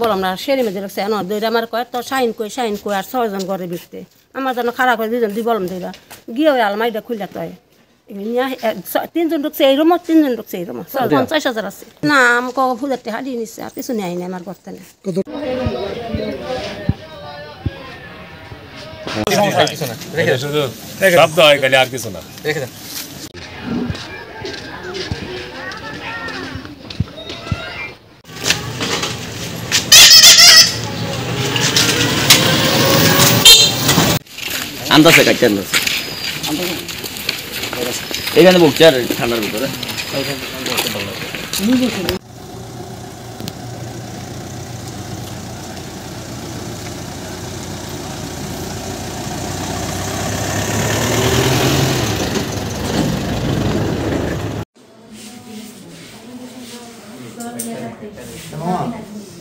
বললাম না সেরি মেজে লাগছে আমার কয় তো সাইন কই আর 6 জন ঘরে বিকতে আমার জন্য খারাপ করে দুই বললাম দুইটা গিয়ে ওই আলমারিটা খুললে তো 3 জন ঢুকছে এই রুম 3 জন ঢুকছে এই রুম 50,000 আছে না আমাকে ফুজারটি হারিয়ে নিচ্ছে আর কিছু নেই না আমার করতে নেই শব্দ হয় খালি আর কিছু না রেখে দেন আন্দাজে কাটতে আন্দাজে এখানে বকছে আর ঠান্ডার ভিতরে Come on.